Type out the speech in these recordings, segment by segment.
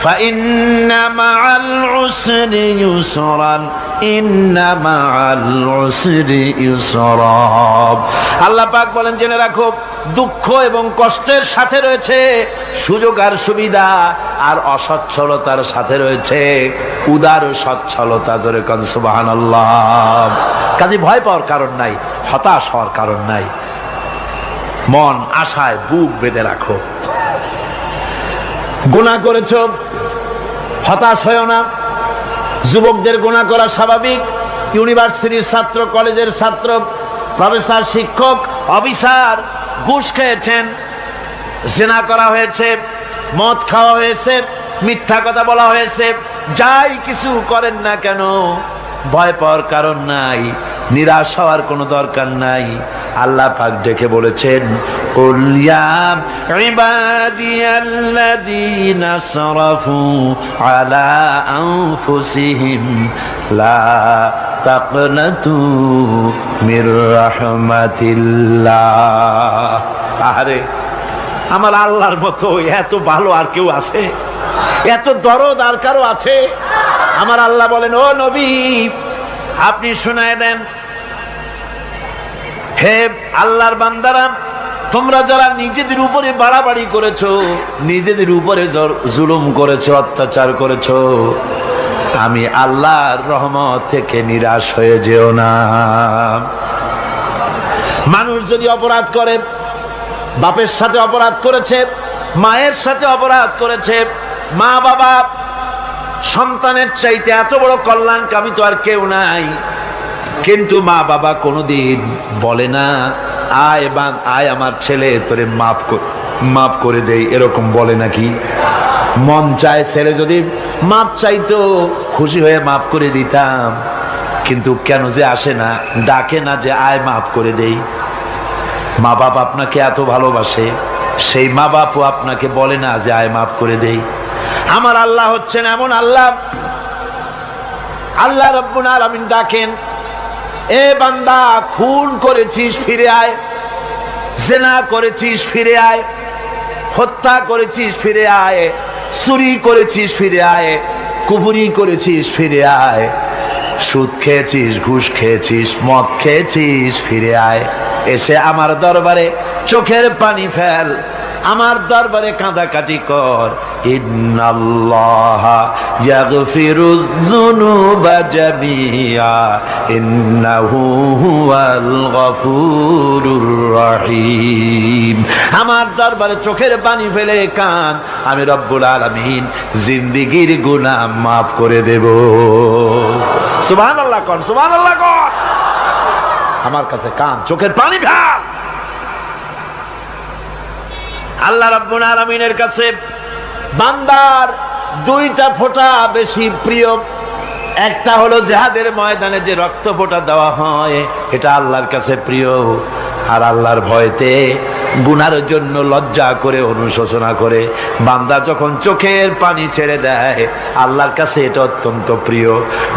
ফাইন্না মাআল উসরি ইউসরান ইন্না মাআল উসরি ইউসরা। আল্লাহ পাক বলেন জেনে রাখো, দুঃখ এবং কষ্টের সাথে রয়েছে সুযোগ আর সুবিধা, আর অসচ্ছলতার সাথে রয়েছে উদার সচ্ছলতা। জোরে কোন সুবহানাল্লাহ। কাজে ভয় পাওয়ার কারণ নাই, হতাশ হওয়ার কারণ নাই। মন আশায় বুক বেঁধে রাখো। গুনাহ করেছো, হতাশ হয়ো না। যুবকদের গুনাহ করা স্বাভাবিক। ইউনিভার্সিটির ছাত্র, কলেজের ছাত্র, প্রফেসর, শিক্ষক, অফিসার ঘুষ খেয়েছেন, জিনা করা হয়েছে, মদ খাওয়া হয়েছে, মিথ্যা কথা বলা হয়েছে, যাই কিছু করেন না কেন ভয় পাওয়ার কারণ নাই, নিরাশ হওয়ার কোনো দরকার নাই। আল্লাহ পাক ডেকে বলেছেন, কুল ইয়া ইবাদিয়াল্লাযীনা আসরাফু আলা আনফুসিহিম লা তাকনাতু মির রাহমাতিল্লাহ। আরে আমার আল্লাহর মতো এত ভালো আর কেউ আছে? এত দরদ আর কারো আছে? আমার আল্লাহ বলেন, ও নবী আপনি শুনায় দেন, হে আল্লাহর বান্দারা, তোমরা যারা নিজেদের উপরে বাড়াবাড়ি করেছো, নিজেদের উপরে জুলুম করেছো, অত্যাচার করেছো, আমি আল্লাহর রহমত থেকে নিরাশ হয়ে যেও না। মানুষ যদি অপরাধ করে, বাপের সাথে অপরাধ করেছে, মায়ের সাথে অপরাধ করেছে, মা বাবা সন্তানের চাইতে এত বড় কল্যাণকামী তো আর কেউ নাই, কিন্তু মা বাবা কোনোদিন বলে না আয় আমার ছেলে তোরে মাফ করে দেই, এরকম বলে নাকি? মন চায় ছেলে যদি মাপ চাইতো খুশি হয়ে মাফ করে দিতাম, কিন্তু কেন যে আসে না, ডাকে না যে আয় মাফ করে দেই। মা বাপ আপনাকে এত ভালোবাসে, সেই মা বাপও আপনাকে বলে না যে আয় মাফ করে দেই। আমার আল্লাহ হচ্ছেন এমন আল্লাহ, আল্লাহ রাব্বুল আলামিন ডাকেন, এ বান্দা খুন করেছিস ফিরে আয়, জিনা করেছিস ফিরে আয়, হত্যা করেছিস ফিরে আয়, চুরি করেছিস ফিরে আয়, কুফরি করেছিস ফিরে আয়, সুদ খেয়েছিস, ঘুষ খেয়েছিস, মদ খেয়েছিস ফিরে আয়, এসে আমার দরবারে চোখের পানি ফেল, আমার দরবারে কাঁদাকাটি কর। ইন্নাল্লাহা ইয়াগফিরুয যুনুবা জামিআ ইন্নাহু হুয়াল গফুরুর রহিম। আমার দরবারে চোখের পানি ফেলে কান, আমি রব্বুল আলামিন জিন্দেগীর গুনাহ মাফ করে দেব। সুবহানাল্লাহ কোন, সুবহানাল্লাহ কোন। আমার কাছে কান, চোখের পানি ফেল। আল্লাহ রাব্বুল আলামিনের কাছে বান্দার দুইটা ফোঁটা বেশি প্রিয়। একটা হলো জিহাদের ময়দানে যে রক্ত ফোঁটা দেওয়া হয়, এটা আল্লাহর কাছে প্রিয়। আর আল্লাহর ভয়তে গুনার জন্য লজ্জা করে, অনুশোচনা করে বান্দা যখন চোখের পানি ছেড়ে দেয়, আল্লাহর কাছে এটা অত্যন্ত প্রিয়।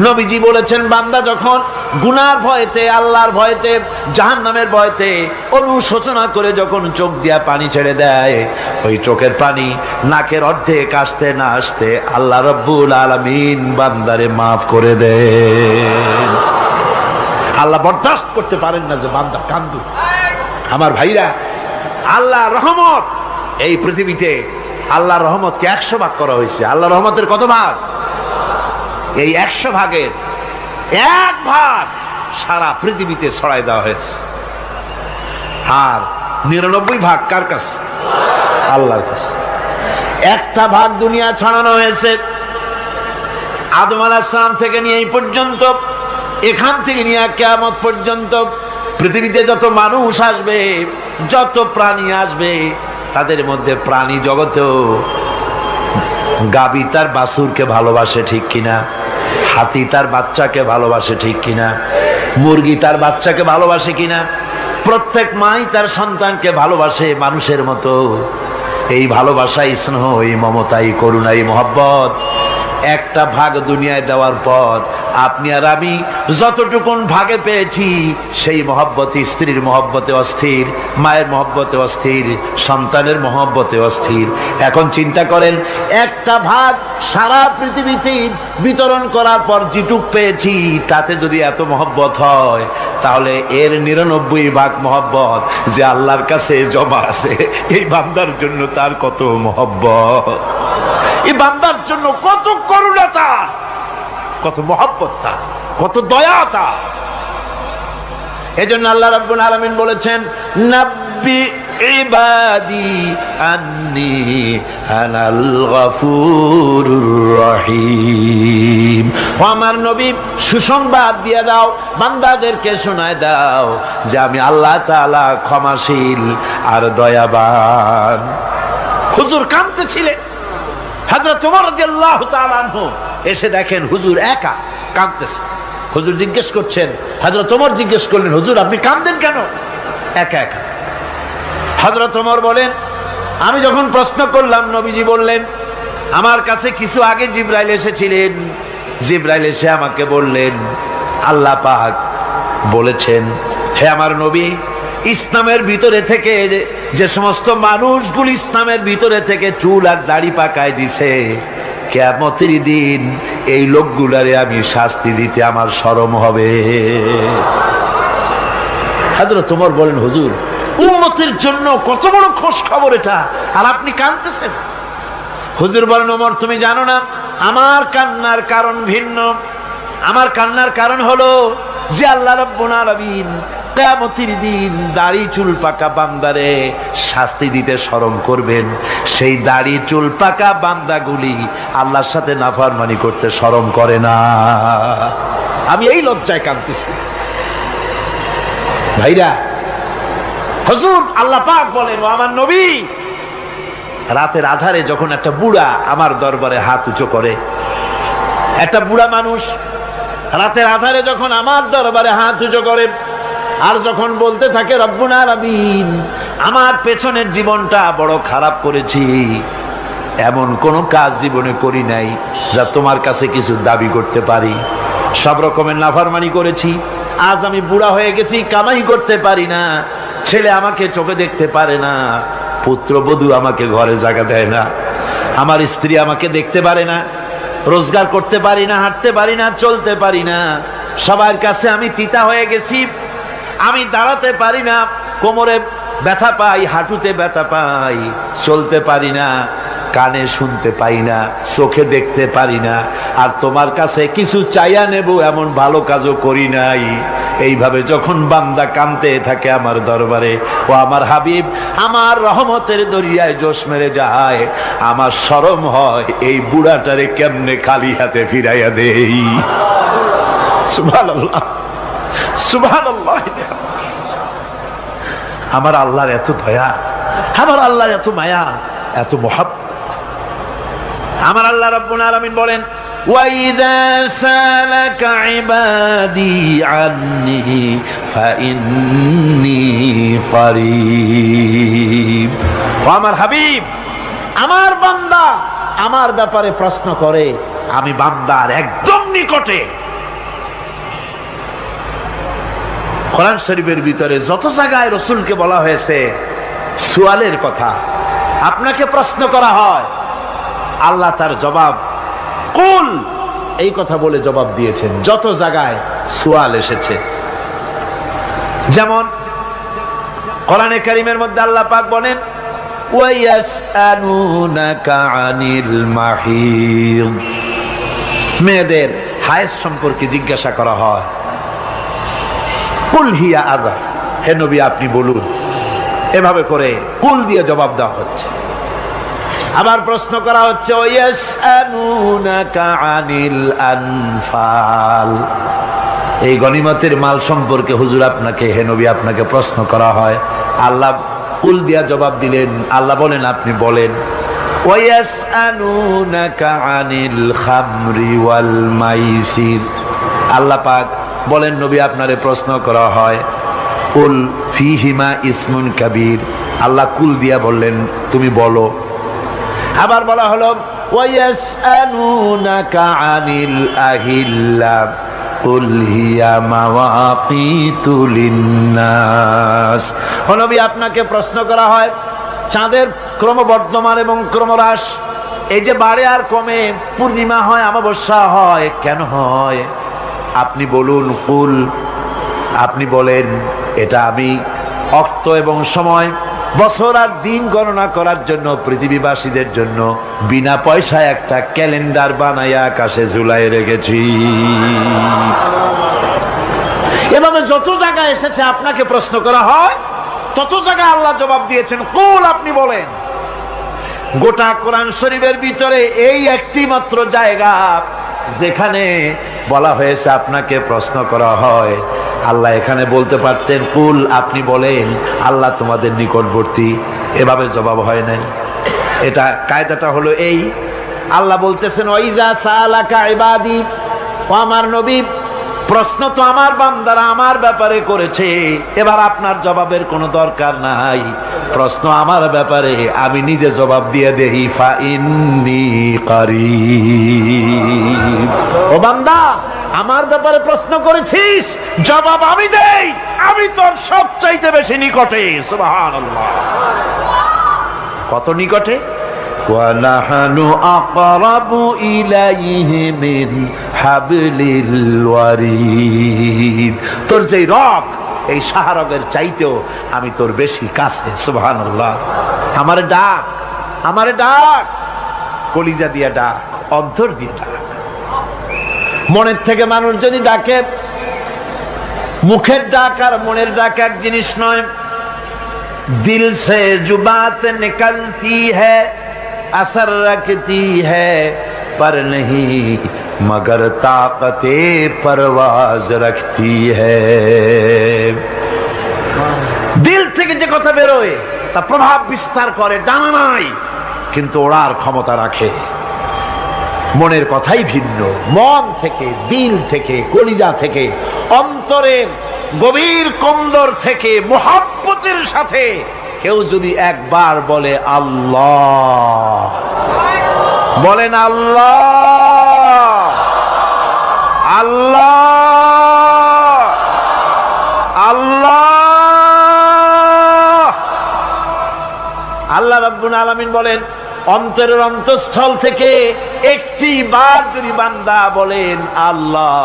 নবীজি বলেছেন, বান্দা যখন গুনার ভয়তে, আল্লাহর ভয়তে, জাহান্নামের ভয়তে অনুশোচনা করে যখন চোখ দিয়া পানি ছেড়ে দেয়, ওই চোখের পানি নাকের অর্ধেক আসতে না আসতে আল্লাহ রাব্বুল আলামিন বান্দারে মাফ করে দেন। আল্লাহ বরদাস্ত করতে পারেন না যে বান্দা কান্দু। আমার ভাইরা, আল্লাহ রহমত এই পৃথিবীতে, আল্লাহ রহমতকে 100 ভাগ করা হয়েছে। আল্লাহ রহমতের কত ভাগ? এই 100 ভাগের 1 ভাগ সারা পৃথিবীতে ছড়াই দেওয়া হয়েছে। আর 99 ভাগ কার কাছে? আল্লাহর কাছে। একটা ভাগ দুনিয়া ছড়ানো হয়েছে আদম আলাইহিস সালাম থেকে নিয়ে এই পর্যন্ত, এখান থেকে নিয়ে কিয়ামত পর্যন্ত পৃথিবীতে যত মানুষ আসবে, যত প্রাণী আসবে, তাদের মধ্যে প্রাণী জগতেও গাবি তার বাছুরকে ভালোবাসে ঠিক কিনা, হাতি তার বাচ্চাকে ভালোবাসে ঠিক কিনা, মুরগি তার বাচ্চাকে ভালোবাসে কিনা, প্রত্যেক মাই তার সন্তানকে ভালোবাসে মানুষের মতো। এই ভালোবাসা, স্নেহ, এই মমতা, এই করুণা, এই মহব্বত একটা ভাগ দুনিয়ায় দেওয়ার পর আপনি আর আমি যতটুকুন ভাগে পেয়েছি সেই মহব্বতে, স্ত্রীর মহব্বতে অস্থির, মায়ের মহব্বতে অস্থির, সন্তানের মহব্বতে অস্থির। এখন চিন্তা করেন, একটা ভাগ সারা পৃথিবীতে বিতরণ করার পর যেটুক পেয়েছি তাতে যদি এত মহব্বত হয়, তাহলে এর 99 ভাগ মহব্বত যে আল্লাহর কাছে জমা আছে, এই বান্দার জন্য তার কত মহব্বত, এই বান্দার জন্য কত করুণা তার, কত মহব্বত তার, কত দয়া তার। এজন্য আল্লাহ রাব্বুল আলামিন বলেছেন, নাব্বি ইবাদি আন্নী আনাল গফুরুর রহিম। ও আমার নবী, সুসংবাদ দিয়ে দাও, বান্দাদেরকে শোনায় দাও যে আমি আল্লাহ তাআলা ক্ষমাশীল আর দয়াবান। হুজুর কাঁদতেছিলেন, হযরত ওমর রাদিয়াল্লাহু তাআলা আনহু এসে দেখেন হুজুর একা কাঁদতেছে। হুজুর জিজ্ঞেস করছেন, হযরত ওমর জিজ্ঞেস করলেন, হুজুর আপনি কাঁদেন কেন একা একা? হযরত ওমর বলেন, আমি যখন প্রশ্ন করলাম নবীজি বললেন, আমার কাছে কিছু আগে জিবরাইল এসেছিলেন, জিবরাইল এসে আমাকে বললেন আল্লাহ পাক বলেছেন, হে আমার নবী, ইসলামের ভিতরে থেকে যে সমস্ত মানুষগুলো ইসলামের ভিতরে থেকে চুল আর দাড়ি পাকায় দিছে, কিয়ামতের দিন এই লোকগুলারে আমি শাস্তি দিতে আমার শরম হবে। হযরত ওমর বলেন, হুজুর উম্মতের জন্য কত বড় খোঁজ খবর এটা, আর আপনি কাঁদতেছেন। হুজুর বলেন, ওমর তুমি জানো না আমার কান্নার কারণ ভিন্ন। আমার কান্নার কারণ হলো যে আল্লাহ রাব্বুল আলামিন কিয়ামতের দিন দাড়ি চুল পাকা বান্দারে শাস্তি দিতে শরম করবেন, সেই দাড়ি চুল পাকা বান্দাগুলি আল্লাহর সাথে নাফরমানি করতে শরম করে না। আমি এই লজ্জায় কাঁদতেছি। ভাইরা, হুজুর আল্লাহ পাক বলেন, ও আমার নবী, রাতের আধারে যখন একটা বুড়া আমার দরবারে হাত উঁচু করে, একটা বুড়া মানুষ রাতের আধারে যখন আমার দরবারে হাত উঁচু করে আর যখন বলতে থাকে, রব্বুল আলামিন আমার পেছনের জীবনটা বড় খারাপ করেছি, এমন কোনো কাজ জীবনে করি নাই যা তোমার কাছে কিছু দাবি করতে পারি, সব রকমের নাফরমানি করেছি, আজ আমি বুড়া হয়ে গেছি, কামাই করতে পারি না, ছেলে আমাকে চোখে দেখতে পারে না, পুত্রবধূ আমাকে ঘরে জায়গা দেয় না, আমার স্ত্রী আমাকে দেখতে পারে না, রোজগার করতে পারি না, হাঁটতে পারি না, চলতে পারি না, সবার কাছে আমি তিতা হয়ে গেছি, আমি দাঁড়াতে পারি না, কোমরে ব্যথা পাই, হাঁটুতে ব্যথা পাই, চলতে পারি না, কানে শুনতে পাই না, চোখে দেখতে পারি না, আর তোমার কাছে কিছু চাইয়া নেব এমন ভালো কাজও করি নাই। এইভাবে যখন বান্দা কাঁদতে থাকে আমার দরবারে, ও আমার হাবিব আমার রহমতের দরিয়ায় জোশ মেরে যায়, আমার শরম হয় এই বুড়াটারে কেমনে খালি হাতে ফিরাইয়া দেই। সুবহানাল্লাহ, সুবহানাল্লাহ। আমার আল্লাহর এত দয়া, আমার আল্লাহর এত মায়া, এত মহব্বত। আমার আল্লাহ রাব্বুল আলামিন বলেন, وَإِذَا سَأَلَكَ عِبَادِي عَنِّي فَإِنِّي قَرِيبٌ। ও আমার হাবিব, আমার বান্দা আমার ব্যাপারে প্রশ্ন করে, আমি বান্দার একদম নিকটে। কোরআন শরীফের ভিতরে যত জায়গায় রাসূলকে বলা হয়েছে সুয়ালের কথা, আপনাকে প্রশ্ন করা হয়, আল্লাহ তার জবাব কুল এই কথা বলে জবাব দিয়েছেন। যত জায়গায় সুয়াল এসেছে, যেমন কোরআনে কারীমের মধ্যে আল্লাহ পাক বলেন, ওয়ায়াসআলুনাকা আনিল মাহিদ, মেয়েদের হায়েজ সম্পর্কে জিজ্ঞাসা করা হয়, কুল হিয়া আযা, হে নবী আপনি বলুন। এভাবে করে কুল দিয়ে জবাব দেওয়া হচ্ছে। আবার প্রশ্ন করা হচ্ছে, ওয়ায়াসআলুনাকা আনিল আনফাল, এই গনিমতের মাল সম্পর্কে হুজুর আপনাকে, হে নবী আপনাকে প্রশ্ন করা হয়। আল্লাহ কুল দিয়া জবাব দিলেন, আল্লাহ বলেন আপনি বলেন। ওয়ায়াসআলুনাকা আনিল খামরি ওয়াল মাইসির, আল্লাহ পাক বলেন নবী আপনারে প্রশ্ন করা হয়, কুল ফিহিমা ইসমুন কাবীর, আল্লাহ কুল দিয়া বললেন তুমি বলো। আবার বলা হলো ওয়ায়াসআলুনাকা আনিল আহিল্লা, কুল হিয়া মাওয়াকিতু লিন্নাস। ও নবী, আপনাকে প্রশ্ন করা হয় চাঁদের ক্রমবর্ধমান এবং ক্রমহ্রাস, এই যে বাড়ে আর কমে, পূর্ণিমা হয় অমাবস্যা হয়, কেন হয়? আপনি বলুন। কুল, আপনি বলেন, এটা আমি অক্ত এবং সময়, বছর আর দিন গণনা করার জন্য পৃথিবীবাসীদের জন্য বিনা পয়সায় একটা ক্যালেন্ডার বানাইয়া আকাশে ঝুলাই রেখেছি। এভাবে যত জায়গায় এসেছে আপনাকে প্রশ্ন করা হয়, তত জায়গায় আল্লাহ জবাব দিয়েছেন কুল, আপনি বলেন। গোটা কোরআন শরীফের ভিতরে এই একটি মাত্র জায়গা যেখানে বলা হয়েছে আপনাকে প্রশ্ন করা হয়। আল্লাহ এখানে বলতে পারতেন কুল, আপনি বলেন, আল্লাহ তোমাদের নিকটবর্তী, এভাবে জবাব হয় নাই। এটা কায়দাটা হলো এই, আল্লাহ বলতেছেন ওয়াইজা সালাকা ইবাদি, ও আমার নবী, প্রশ্ন তো আমার বান্দারা আমার ব্যাপারে করেছে, এবার আপনার জবাবের কোনো দরকার নাই। প্রশ্ন আমার ব্যাপারে, আমি নিজে জবাব দিয়ে দেই। ফা ইন্নী কারীব। ও বান্দা, আমার ব্যাপারে প্রশ্ন করেছিস, জবাব আমি দেই, আমি তোর সবচাইতে বেশি নিকটে। সুবহানাল্লাহ। কত নিকটে? ওয়া নাহনু আকরাবু ইলাইহি মিন হাবলিল ওয়ারিদ। তোর যেই রগ, এই শাহরগের চাইতেও আমি তোর বেশি কাছে। সুবহানাল্লাহ। আমারে ডাক, আমারে ডাক, কলিজা দিয়া ডাক, অন্তর দিয়ে ডাক। মনের থেকে মানুষ যদি ডাকে, মুখের ডাক আর মনের ডাক এক জিনিস নয়। দিল সে जो बात निकलती है असर रखती है पर नहीं मगर ताकते परवाज रखती है। দিল থেকে যে কথা বেরোয় তা প্রভাব বিস্তার করে, ডানা নাই কিন্তু ওড়ার ক্ষমতা রাখে। মনের কথাই ভিন্ন। মন থেকে, দিল থেকে, কলিজা থেকে, অন্তরের গভীর কন্দর থেকে মুহাব্বতের সাথে কেউ যদি একবার বলে আল্লাহ, বলেন আল্লাহ, আল্লাহ, আল্লাহ, আল্লাহ রাব্বুল আলামিন বলেন, অন্তরের অন্তঃস্থল থেকে একটি বার যদি বান্দা বলেন আল্লাহ,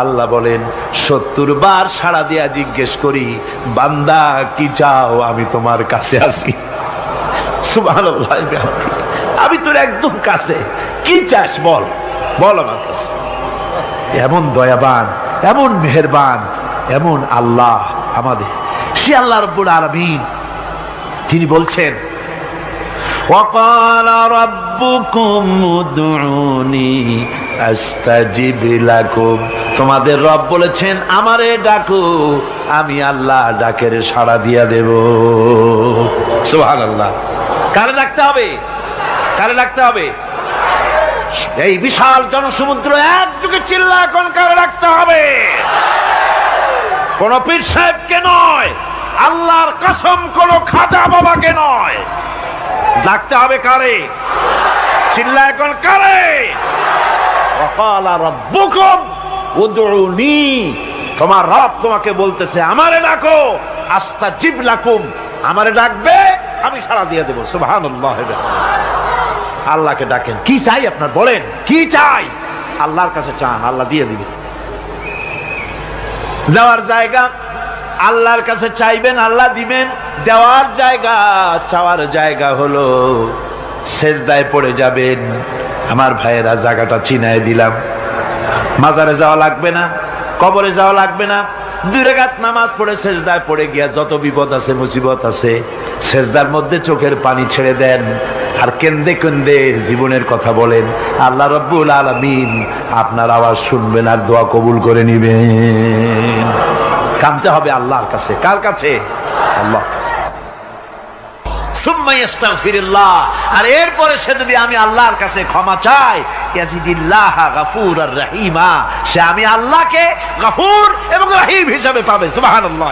আল্লাহ বলেন 70 বার সাড়া দিয়া জিজ্ঞেস করি, বান্দা কি চাও, আমি তোমার কাছে আছি। সুবহানাল্লাহ। আমি তোর একদম কাছে, কি চাস বল, বল আমার কাছে। এমন দয়াবান, এমন মেহেরবান, এমন আল্লাহ আমাদের। সে আল্লাহ রাব্বুল আলামিন, তিনি বলছেন وقال ربكم ادعوني استجب لكم। তোমাদের রব বলেছেন আমারে ডাকো, আমি আল্লাহ ডাকের সাড়া দিয়া দেব। সুবহানাল্লাহ। কারে ডাকতে হবে? কারে ডাকতে হবে? এই বিশাল জনসমুদ্র একযোগে চিল্লা এখন কারে ডাকতে হবে? কোন পীর সাহেবকে নয়, আল্লাহর কসম কোন খাজা বাবাকে নয়, ডাকতে হবে কারে? চিল্লা এখন কারে? ওয়াকালা রাব্বুকুম উদউনি, তোমার রব তোমাকে বলতেছে আমারে ডাকো, আস্তাজিব লাকুম, আমারে ডাকবে আমি সাড়া দিয়ে দেব। সুবহানাল্লাহ। আল্লাহকে ডাকেন। কি চাই আপনার বলেন, কি চাই? আল্লাহর কাছে চান, আল্লাহ দিয়ে দিবে। দেওয়ার জায়গা আল্লাহর কাছে চাইবেন, আল্লাহ দিবেন। দেওয়ার জায়গা, চাওয়ার জায়গা হলো সেজদায় পড়ে যাবেন। আমার ভাইয়েরা, জায়গাটা চিনায় দিলাম। মাজারে যাওয়া লাগবে না, কবরে যাওয়া লাগবে না। 2 রাকাত নামাজ পড়ে সেজদায় পড়ে গিয়া যত বিপদ আছে, মুসিবত আছে, সেজদার মধ্যে চোখের পানি ছেড়ে দেন আর কেন্দে কেন্দে জীবনের কথা বলেন। আল্লাহ রাব্বুল আলামিন আপনার আওয়াজ শুনবেন আর দোয়া কবুল করে নিবেন। কাঁদতে হবে আল্লাহর কাছে। কার কাছে? আল্লাহর কাছে। সুম্মা ইস্তাগফিরুল্লাহ, আর এরপরে সে যদি আমি আল্লাহর কাছে ক্ষমা চাই, ইয়াজিদিল্লাহ গফুরার রহিমা, সে আমি আল্লাহকে গফুর এবং রহিম হিসাবে পাবে। সুবহানাল্লাহ।